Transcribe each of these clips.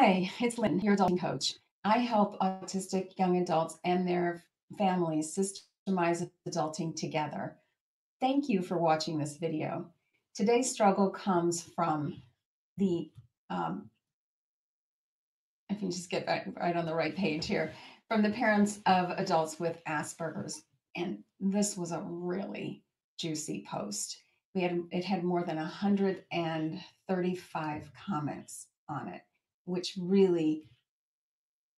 Hi, it's Lynn, your adulting coach. I help autistic young adults and their families systemize adulting together. Thank you for watching this video. Today's struggle comes from the, if you just get back right on the right page here, from the parents of adults with Aspergers. And this was a really juicy post. It had more than 135 comments on it, which really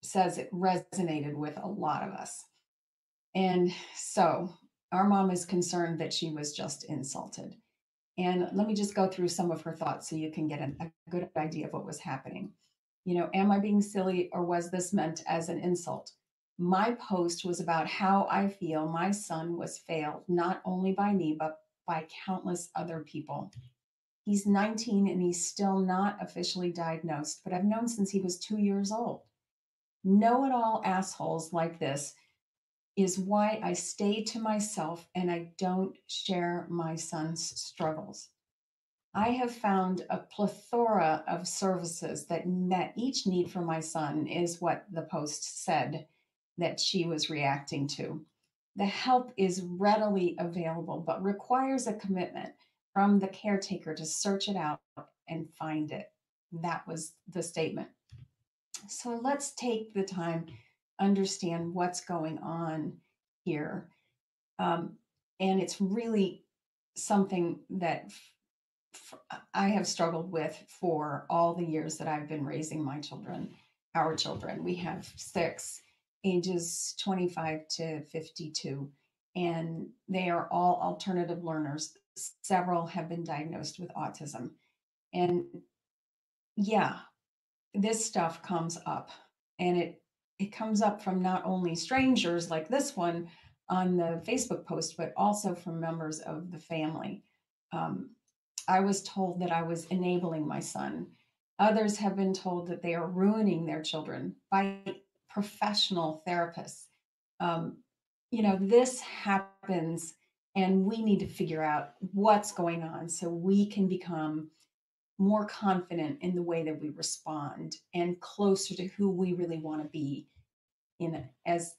says it resonated with a lot of us. And so our mom is concerned that she was just insulted. And let me just go through some of her thoughts so you can get a good idea of what was happening. Am I being silly or was this meant as an insult? My post was about how I feel my son was failed, not only by me, but by countless other people. He's 19 and he's still not officially diagnosed, but I've known since he was 2 years old. Know-it-all assholes like this is why I stay to myself and I don't share my son's struggles. I have found a plethora of services that met each need for my son, is what the post said that she was reacting to. The help is readily available, but requires a commitment from the caretaker to search it out and find it. That was the statement. So let's take the time, understand what's going on here. And it's really something that I have struggled with for all the years that I've been raising my children, our children. We have 6, ages 25 to 52, and they are all alternative learners. Several have been diagnosed with autism. And yeah, this stuff comes up, and it comes up from not only strangers like this one on the Facebook post, but also from members of the family. I was told that I was enabling my son. Others have been told that they are ruining their children by professional therapists. This happens, and we need to figure out what's going on so we can become more confident in the way that we respond and closer to who we really want to be as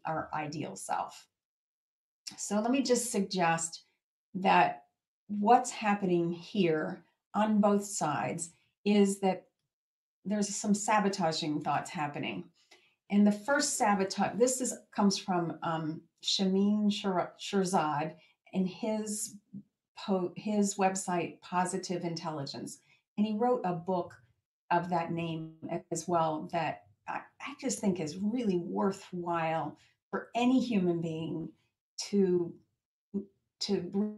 our ideal self. So let me just suggest that what's happening here on both sides is that there's some sabotaging thoughts happening. And the first sabotage, comes from Shamin Shirzad and his website, Positive Intelligence. And he wrote a book of that name as well that I just think is really worthwhile for any human being to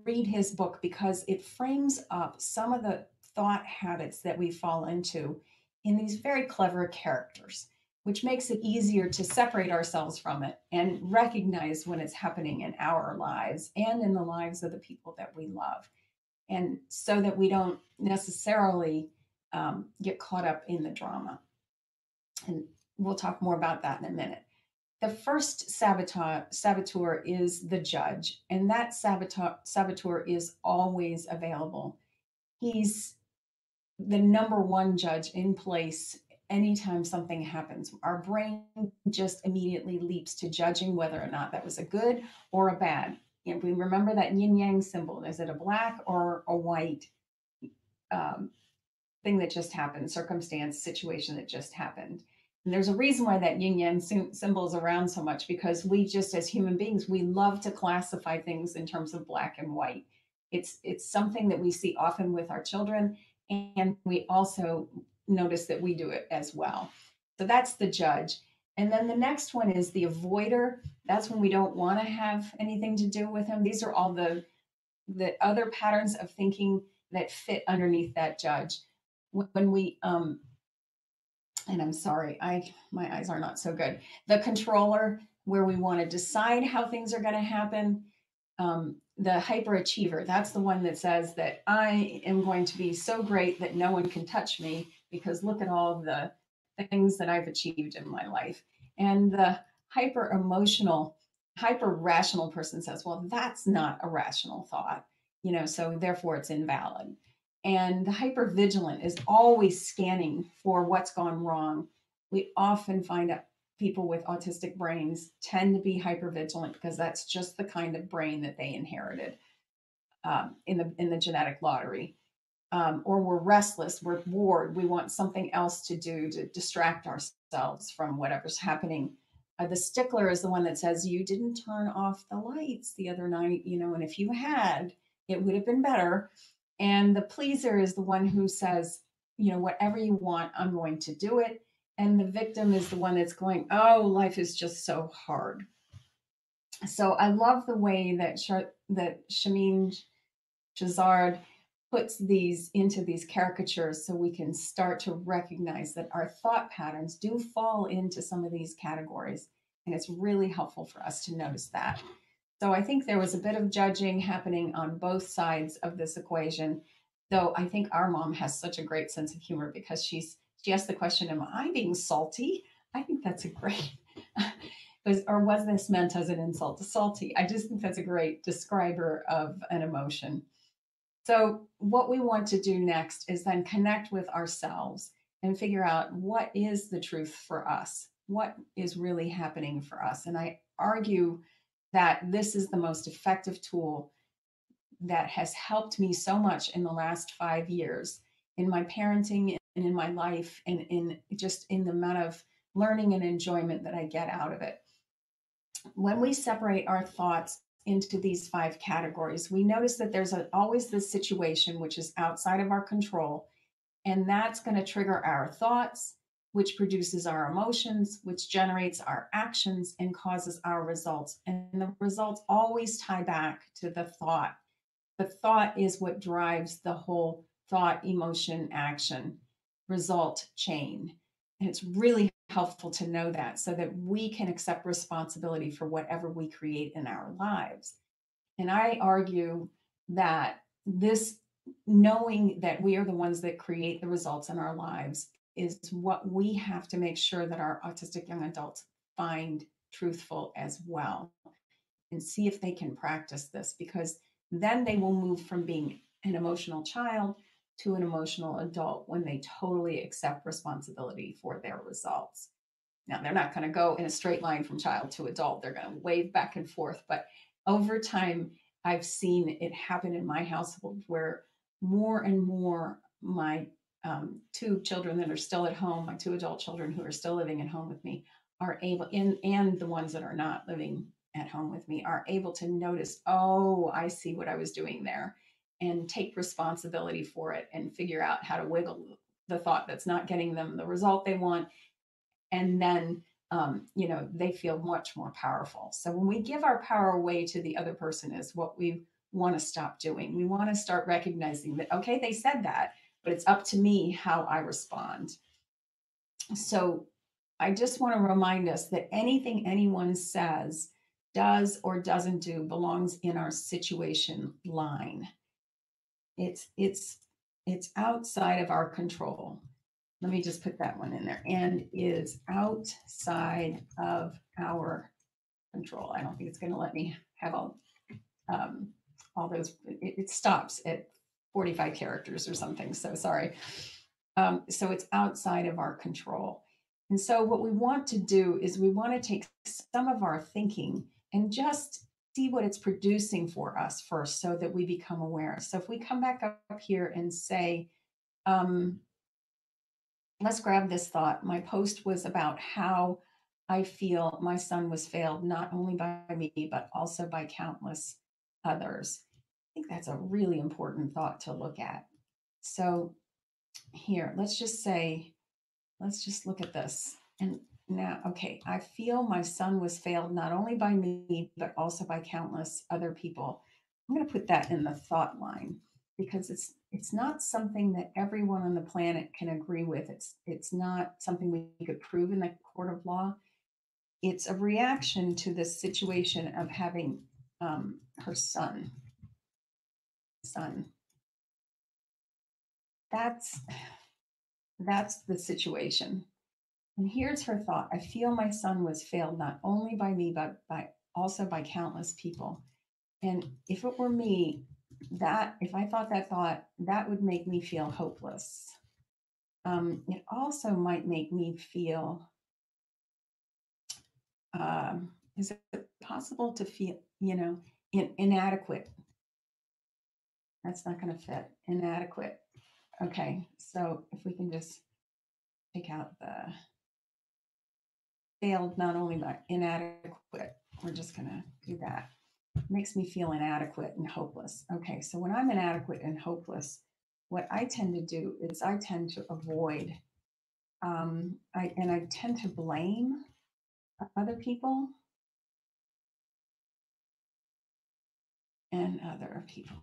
read his book, because it frames up some of the thought habits that we fall into in these very clever characters, which makes it easier to separate ourselves from it and recognize when it's happening in our lives and in the lives of the people that we love. And so that we don't necessarily get caught up in the drama. And we'll talk more about that in a minute. The first saboteur is the judge, and that saboteur is always available. He's the number one judge in place anytime something happens. Our brain just immediately leaps to judging whether or not that was a good or a bad. And we remember that yin-yang symbol. Is it a black or a white thing that just happened, circumstance, situation that just happened? And there's a reason why that yin-yang symbol is around so much, because we just, as human beings, we love to classify things in terms of black and white. It's something that we see often with our children, and we also notice that we do it as well. So that's the judge. And then the next one is the avoider. That's when we don't want to have anything to do with him. These are all the other patterns of thinking that fit underneath that judge. When we and I'm sorry, my eyes are not so good. The controller, where we want to decide how things are going to happen. The hyperachiever, that's the one that says that I am going to be so great that no one can touch me, because look at all the things that I've achieved in my life. And the hyper-emotional, hyper-rational person says, well, that's not a rational thought, so therefore it's invalid. And the hypervigilant is always scanning for what's gone wrong. We often find out people with autistic brains tend to be hypervigilant because that's just the kind of brain that they inherited in the genetic lottery. Or we're restless, we're bored, we want something else to do to distract ourselves from whatever's happening. The stickler is the one that says, you didn't turn off the lights the other night, and if you had, it would have been better. And the pleaser is the one who says, whatever you want, I'm going to do it. And the victim is the one that's going, oh, life is just so hard. So I love the way that Shamin Shazard puts these into these caricatures so we can start to recognize that our thought patterns do fall into some of these categories. And it's really helpful for us to notice that. So I think there was a bit of judging happening on both sides of this equation, though I think our mom has such a great sense of humor because she asked the question, am I being salty? I think that's a great, or was this meant as an insult to salty? I just think that's a great describer of an emotion. So, what we want to do next is then connect with ourselves and figure out what is the truth for us, what is really happening for us. And I argue that this is the most effective tool that has helped me so much in the last 5 years in my parenting and in my life and in the amount of learning and enjoyment that I get out of it. When we separate our thoughts into these 5 categories, we notice that there's always this situation which is outside of our control, and that's going to trigger our thoughts, which produces our emotions, which generates our actions and causes our results. And the results always tie back to the thought. The thought is what drives the whole thought, emotion, action, result chain. And it's really helpful to know that so that we can accept responsibility for whatever we create in our lives. And I argue that this knowing that we are the ones that create the results in our lives is what we have to make sure that our autistic young adults find truthful as well and see if they can practice this, because then they will move from being an emotional child to an emotional adult when they totally accept responsibility for their results. Now, they're not going to go in a straight line from child to adult. They're going to wave back and forth. But over time, I've seen it happen in my household where more and more my 2 children that are still at home, my 2 adult children who are still living at home with me, are able, and the ones that are not living at home with me, are able to notice, oh, I see what I was doing there, and take responsibility for it and figure out how to wiggle the thought that's not getting them the result they want. And then, they feel much more powerful. So when we give our power away to the other person is what we want to stop doing. We want to start recognizing that, okay, they said that, but it's up to me how I respond. So I just want to remind us that anything anyone says, does, or doesn't do belongs in our situation line. It's outside of our control. Let me just put that one in there, and is outside of our control. I don't think it's going to let me have all those. It stops at 45 characters or something. So sorry. So it's outside of our control. And so what we want to do is we want to take some of our thinking and just see what it's producing for us first so that we become aware. So if we come back up here and say, let's grab this thought. My post was about how I feel my son was failed not only by me, but also by countless others. I think that's a really important thought to look at. So here, let's just look at this. And now, okay, I feel my son was failed not only by me, but also by countless other people. I'm going to put that in the thought line because it's not something that everyone on the planet can agree with. It's not something we could prove in the court of law. It's a reaction to this situation of having her son. That's the situation. And here's her thought. I feel my son was failed not only by me, but also by countless people. And if it were me, that if I thought that thought, that would make me feel hopeless. It also might make me feel, is it possible to feel, inadequate? That's not going to fit. Inadequate. Okay, so if we can just take out the failed, not only but inadequate, we're just going to do that. It makes me feel inadequate and hopeless. Okay, so when I'm inadequate and hopeless, what I tend to do is I tend to avoid, I tend to blame other people and other people.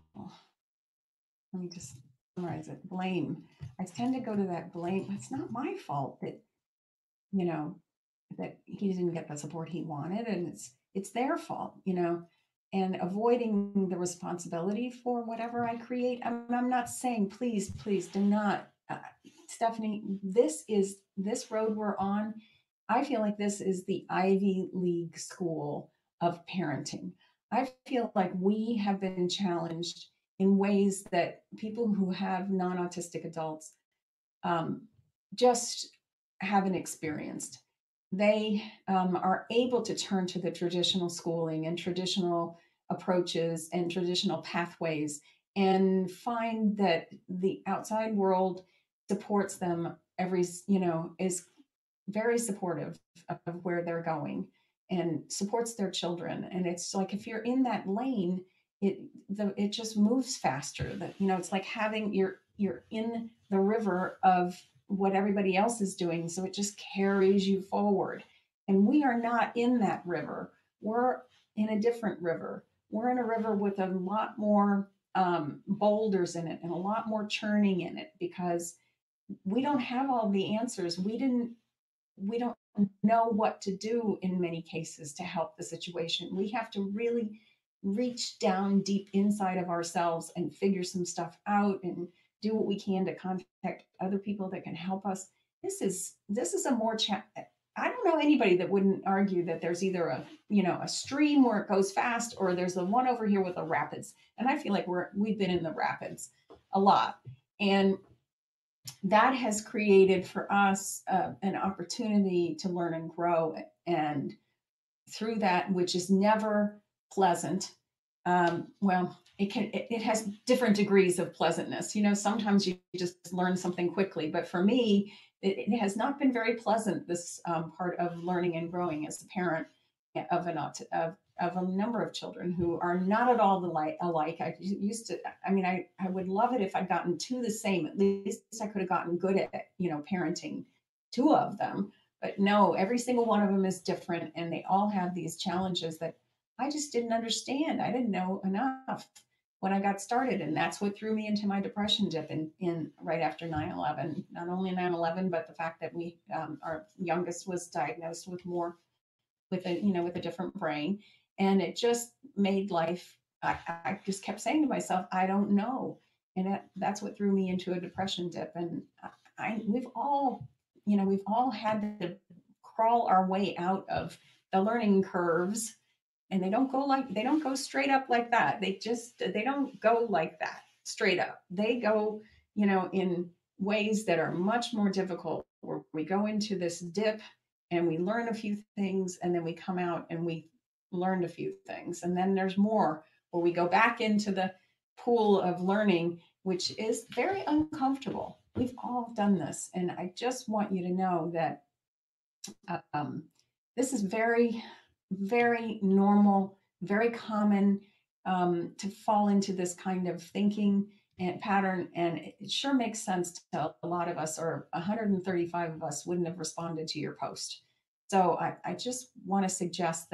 Let me just summarize it. Blame. I tend to go to that blame. It's not my fault that, you know, that he didn't get the support he wanted, and it's their fault, and avoiding the responsibility for whatever I create. I'm not saying, please do not, Stephanie, this road we're on. I feel like this is the Ivy League school of parenting. I feel like we have been challenged in ways that people who have non-autistic adults, um, just haven't experienced. They are able to turn to the traditional schooling and traditional approaches and traditional pathways and find that the outside world supports them is very supportive of where they're going and supports their children. And it's like if you're in that lane, it just moves faster. That it's like having you're in the river of what everybody else is doing, so it just carries you forward. And we are not in that river. We're in a different river. We're in a river with a lot more boulders in it and a lot more churning in it because we don't have all the answers. We don't know what to do in many cases to help the situation. We have to really reach down deep inside of ourselves and figure some stuff out and do what we can to contact other people that can help us. This is a more I don't know anybody that wouldn't argue that there's either a stream where it goes fast or there's the one over here with the rapids. And I feel like we've been in the rapids a lot. And that has created for us an opportunity to learn and grow. And through that, which is never pleasant, well, it has different degrees of pleasantness. Sometimes you just learn something quickly, but for me, it has not been very pleasant, this part of learning and growing as a parent of of a number of children who are not at all alike. I used to, I mean, I would love it if I'd gotten two the same. At least I could have gotten good at, parenting two of them. But no, every single one of them is different, and they all have these challenges that I just didn't understand. I didn't know enough when I got started, and that's what threw me into my depression dip in right after 9/11. Not only 9/11, but the fact that our youngest was diagnosed with a different brain, and it just made life. I just kept saying to myself, I don't know, and that's what threw me into a depression dip. And we've all had to crawl our way out of the learning curves, and they don't go straight up like that. They don't go like that straight up. They go, in ways that are much more difficult, where we go into this dip and we learn a few things, and then we come out and we learned a few things, and then there's more where we go back into the pool of learning, which is very uncomfortable. We've all done this, and I just want you to know that um, this is very, very normal, very common, to fall into this kind of thinking and pattern. And it sure makes sense to a lot of us, or 135 of us wouldn't have responded to your post. So I just want to suggest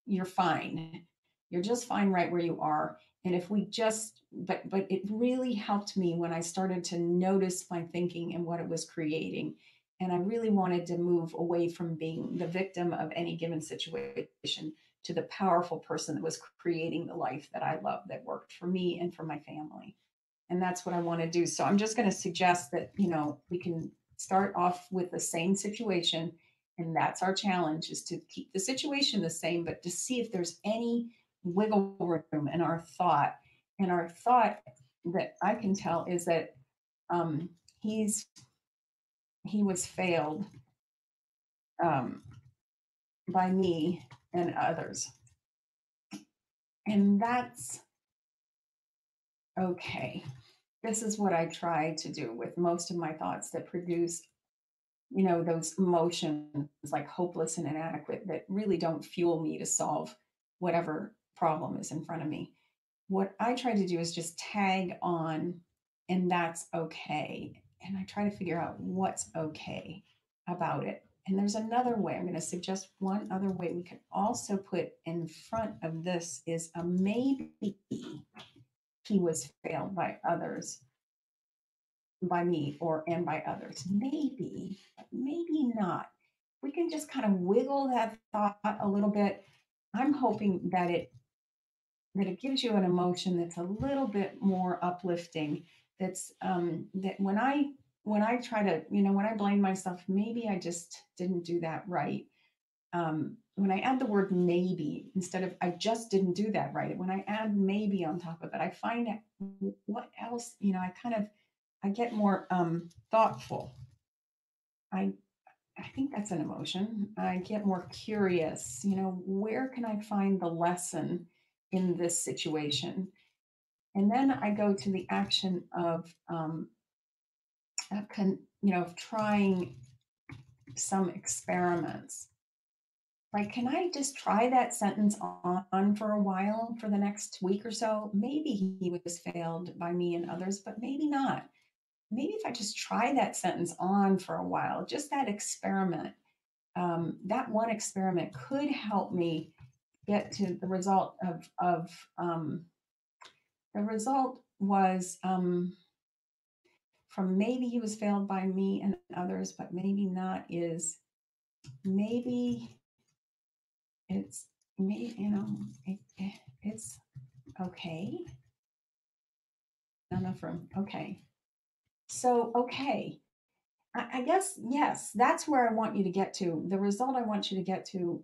you're fine. You're just fine right where you are. And if we just, but it really helped me when I started to notice my thinking and what it was creating. And I really wanted to move away from being the victim of any given situation to the powerful person that was creating the life that I love, that worked for me and for my family. And that's what I want to do. So I'm just going to suggest that, we can start off with the same situation. And that's our challenge, is to keep the situation the same, but to see if there's any wiggle room in our thought And our thought that I can tell is that um, he was failed um, by me and others, and that's okay. This is what I try to do with most of my thoughts that produce, those emotions like hopeless and inadequate that really don't fuel me to solve whatever problem is in front of me. What I try to do is just tag on, and that's okay. And I try to figure out what's okay about it. And there's another way. I'm going to suggest one other way we could also put in front of this is a maybe he was failed by others, by me or and by others. Maybe, but maybe not. We can just kind of wiggle that thought a little bit. I'm hoping that it gives you an emotion that's a little bit more uplifting. That's that when I try to, when I blame myself, maybe I just didn't do that right. When I add the word maybe instead of I just didn't do that right, when I add maybe on top of it, I find out what else, I get more thoughtful. I I think that's an emotion. I get more curious. Where can I find the lesson in this situation? And then I go to the action of trying some experiments. Like, can I just try that sentence on for a while for the next week or so? Maybe he was failed by me and others, but maybe not. Maybe if I just try that sentence on for a while, just that experiment, that one experiment could help me get to the result of the result was from maybe he was failed by me and others, but maybe not is maybe it's maybe it's okay. Not enough room. Okay. So okay. I guess, yes, that's where I want you to get to. The result I want you to get to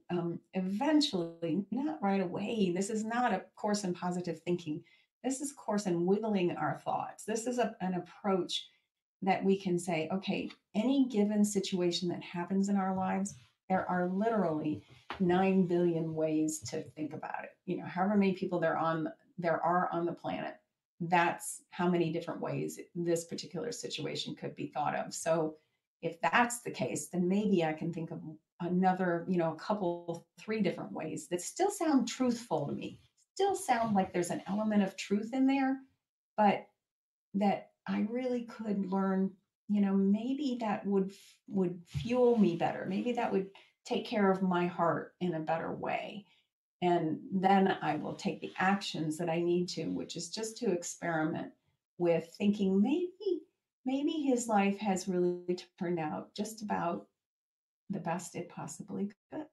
eventually, not right away. This is not a course in positive thinking. This is a course in wiggling our thoughts. This is an approach that we can say, okay, any given situation that happens in our lives, there are literally 9 billion ways to think about it. However many people there are on the planet, that's how many different ways this particular situation could be thought of. So if that's the case, then maybe I can think of another, a couple, three different ways that still sound truthful to me, still sound like there's an element of truth in there, but that I really could learn, maybe that would fuel me better. Maybe that would take care of my heart in a better way. And then I will take the actions that I need to, which is just to experiment with thinking maybe his life has really turned out just about the best it possibly could.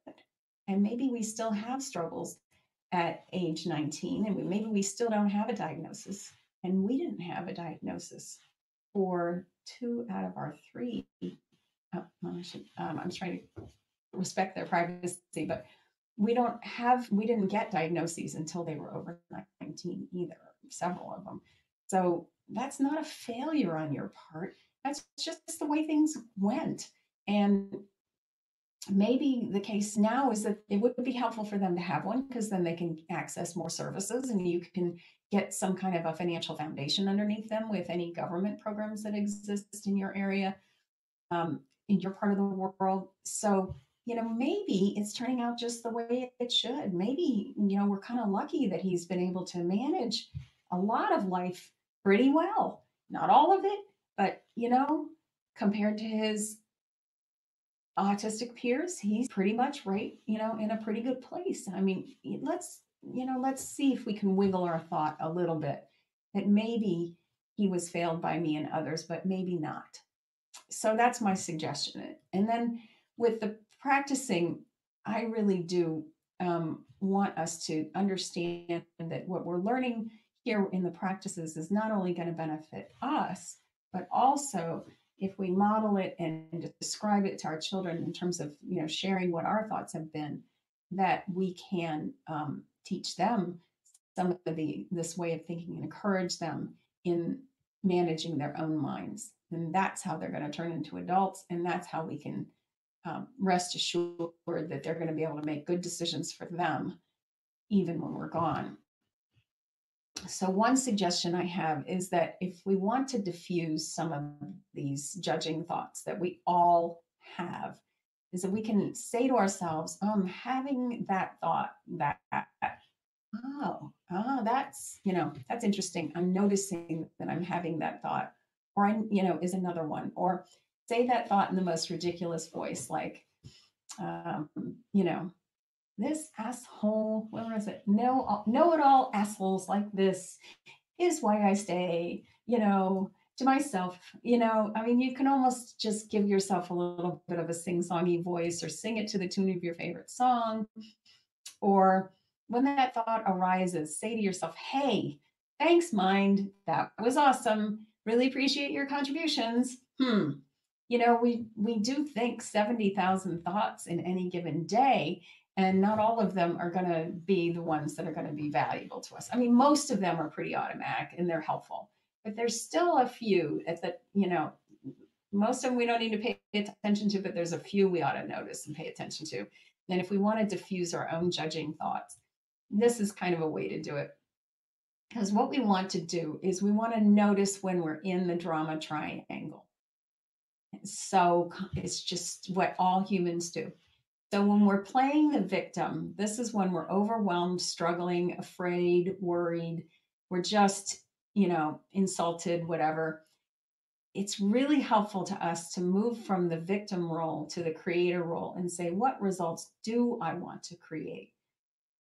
And maybe we still have struggles at age 19, and maybe we still don't have a diagnosis. And we didn't have a diagnosis for two out of our three. I'm trying to respect their privacy, but we didn't get diagnoses until they were over 19 either, several of them. So that's not a failure on your part. That's just the way things went. And maybe the case now is that it would be helpful for them to have one because then they can access more services and you can get some kind of a financial foundation underneath them with any government programs that exist in your area, in your part of the world. So, maybe it's turning out just the way it should. Maybe, we're kind of lucky that he's been able to manage a lot of life pretty well. Not all of it, but, compared to his autistic peers, he's pretty much right, in a pretty good place. I mean, let's see if we can wiggle our thought a little bit that maybe he was failed by me and others, but maybe not. So that's my suggestion. And then with the practicing, I really do want us to understand that what we're learning here in the practices is not only going to benefit us, but also if we model it and describe it to our children in terms of sharing what our thoughts have been, that we can teach them some of this way of thinking and encourage them in managing their own minds. And that's how they're going to turn into adults. And that's how we can rest assured that they're going to be able to make good decisions for them, even when we're gone. So one suggestion I have is that if we want to diffuse some of these judging thoughts that we all have, is that we can say to ourselves, oh, I'm having that thought that, that's, that's interesting. I'm noticing that I'm having that thought. Or is another one. Or say that thought in the most ridiculous voice, like, um, you know, this asshole, where is it? Know it all assholes like this is why I stay, to myself. I mean, you can almost just give yourself a little bit of a sing-songy voice or sing it to the tune of your favorite song. Or when that thought arises, say to yourself, hey, thanks, mind. That was awesome. Really appreciate your contributions. We do think 70,000 thoughts in any given day, and not all of them are going to be the ones that are going to be valuable to us. I mean, most of them are pretty automatic and they're helpful, but there's still a few that, most of them we don't need to pay attention to, but there's a few we ought to notice and pay attention to. And if we want to diffuse our own judging thoughts, this is kind of a way to do it. Because what we want to do is we want to notice when we're in the drama triangle. So it's just what all humans do. So when we're playing the victim, this is when we're overwhelmed, struggling, afraid, worried, we're just, insulted, whatever. It's really helpful to us to move from the victim role to the creator role and say, what results do I want to create?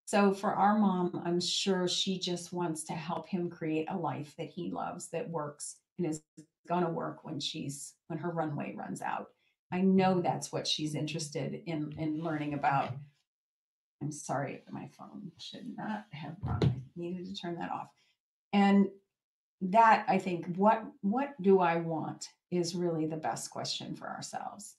So for our mom, I'm sure she just wants to help him create a life that he loves, that works and is going to work when her runway runs out. I know that's what she's interested in learning about. I'm sorry, my phone should not have rung. I needed to turn that off. And that, I think, what do I want is really the best question for ourselves.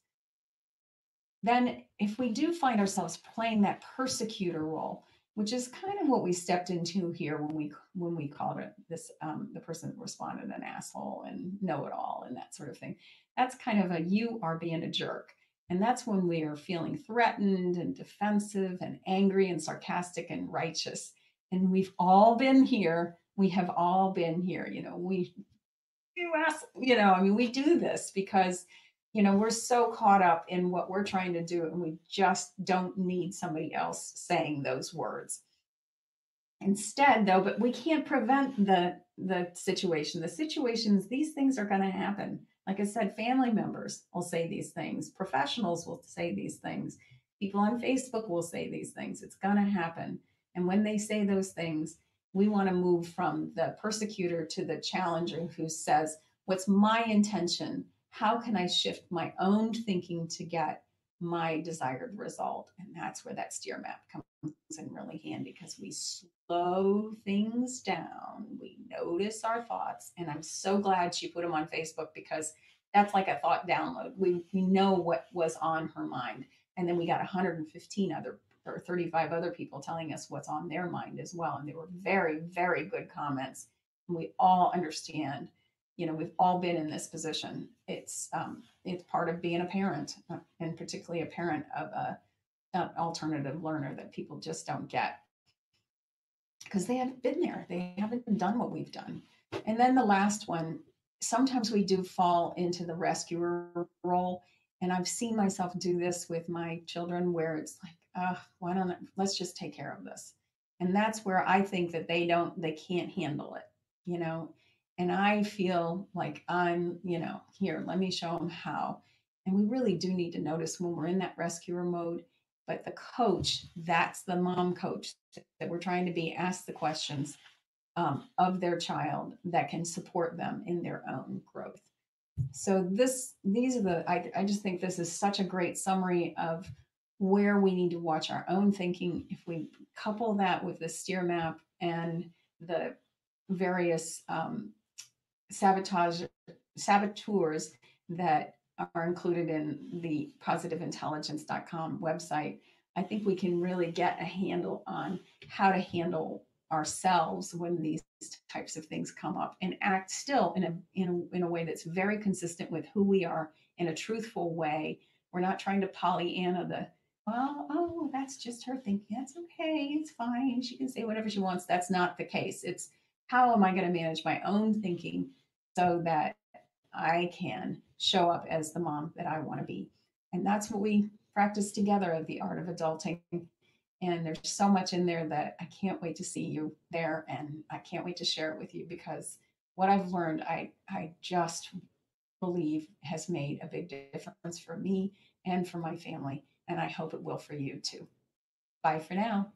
Then if we do find ourselves playing that persecutor role, which is kind of what we stepped into here when we called it this, the person that responded an asshole and know-it-all and that sort of thing. That's kind of you are being a jerk. And that's when we are feeling threatened and defensive and angry and sarcastic and righteous. And we've all been here. We have all been here. We do this because we're so caught up in what we're trying to do, and we just don't need somebody else saying those words. Instead, though, but we can't prevent the situation. The situations, these things are going to happen. Like I said, family members will say these things. Professionals will say these things. People on Facebook will say these things. It's going to happen. And when they say those things, we want to move from the persecutor to the challenger who says, what's my intention? How can I shift my own thinking to get my desired result? And that's where that steer map comes in really handy, because we slow things down. We notice our thoughts. And I'm so glad she put them on Facebook, because that's like a thought download. We know what was on her mind. And then we got 115 other or 35 other people telling us what's on their mind as well. And they were very, very good comments. And we all understand, we've all been in this position. It's part of being a parent, and particularly a parent of an alternative learner that people just don't get, because they haven't been there. They haven't done what we've done. And then the last one, sometimes we do fall into the rescuer role. And I've seen myself do this with my children, where it's like, let's just take care of this. And that's where I think that they can't handle it, and I feel like I'm, here, let me show them how. And we really do need to notice when we're in that rescuer mode. But the coach, that's the mom coach that we're trying to be, ask the questions of their child that can support them in their own growth. So I just think this is such a great summary of where we need to watch our own thinking. If we couple that with the steer map and the various saboteurs that are included in the positiveintelligence.com website, I think we can really get a handle on how to handle ourselves when these types of things come up, and act still in a way that's very consistent with who we are, in a truthful way. We're not trying to Pollyanna the, well, oh, that's just her thinking. That's okay. It's fine. She can say whatever she wants. That's not the case. It's, how am I going to manage my own thinking so that I can show up as the mom that I want to be? And that's what we practice together at the Art of Adulting. And there's so much in there that I can't wait to see you there. And I can't wait to share it with you, because what I've learned, I just believe has made a big difference for me and for my family. And I hope it will for you too. Bye for now.